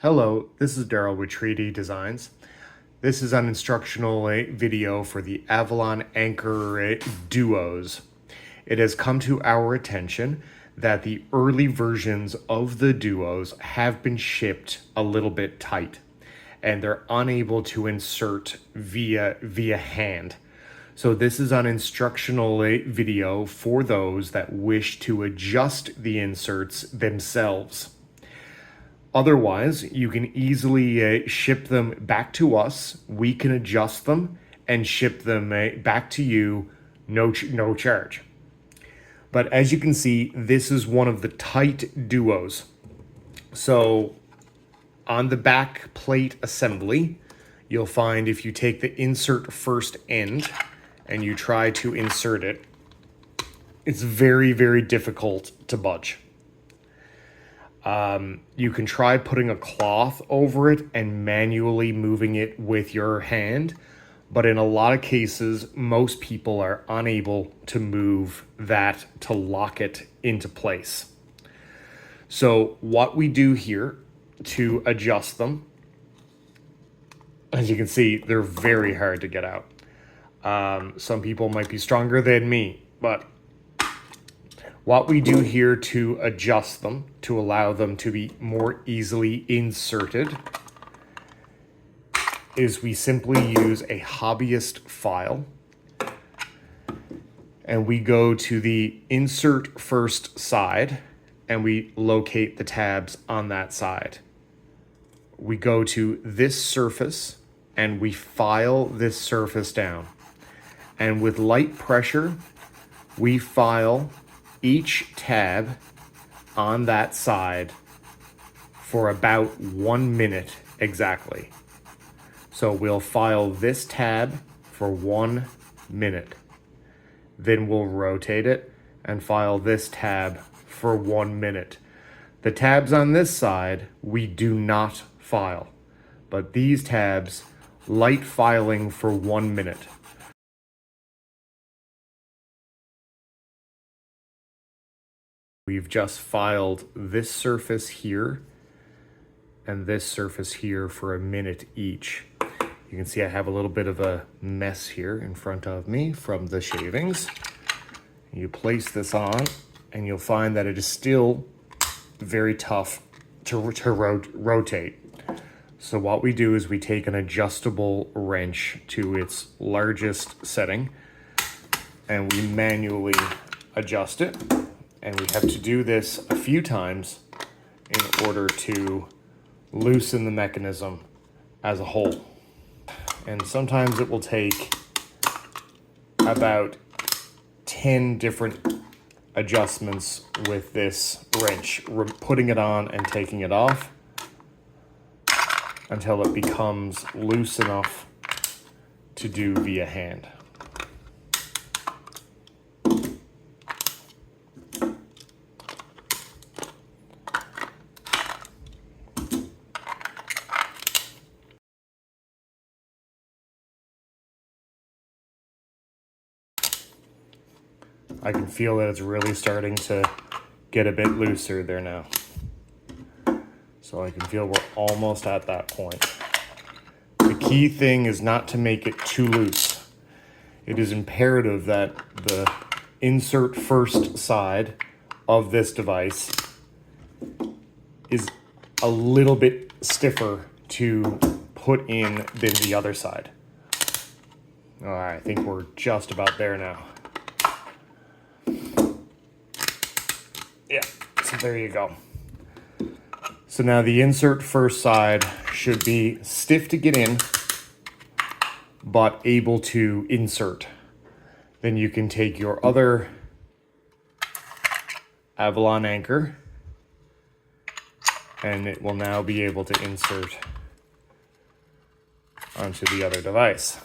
Hello, this is Daryl with Treaty Designs. This is an instructional video for the Avalon Anchor Duos. It has come to our attention that the early versions of the Duos have been shipped a little bit tight and they're unable to insert via hand. So this is an instructional video for those that wish to adjust the inserts themselves. Otherwise, you can easily ship them back to us. We can adjust them and ship them back to you, no charge. But as you can see, this is one of the tight Duos. So on the back plate assembly, you'll find if you take the insert first end and you try to insert it, it's very, very difficult to budge. You can try putting a cloth over it and manually moving it with your hand, but in a lot of cases, most people are unable to move that to lock it into place. So what we do here to adjust them, as you can see, they're very hard to get out. Some people might be stronger than me, but what we do here to adjust them, to allow them to be more easily inserted, is we simply use a hobbyist file. And we go to the insert first side and we locate the tabs on that side. We go to this surface and we file this surface down. And with light pressure, we file each tab on that side for about 1 minute exactly. So we'll file this tab for 1 minute. Then we'll rotate it and file this tab for 1 minute. The tabs on this side, we do not file, but these tabs, light filing for 1 minute. We've just filed this surface here and this surface here for 1 minute each. You can see I have a little bit of a mess here in front of me from the shavings. You place this on and you'll find that it is still very tough to rotate. So what we do is we take an adjustable wrench to its largest setting and we manually adjust it. And we have to do this a few times in order to loosen the mechanism as a whole. And sometimes it will take about 10 different adjustments with this wrench. We're putting it on and taking it off until it becomes loose enough to do via hand. I can feel that it's really starting to get a bit looser there now. So I can feel we're almost at that point. The key thing is not to make it too loose. It is imperative that the insert first side of this device is a little bit stiffer to put in than the other side. All right, I think we're just about there now. Yeah, so there you go. So now the insert first side should be stiff to get in, but able to insert. Then you can take your other Avalon Anchor and it will now be able to insert onto the other device.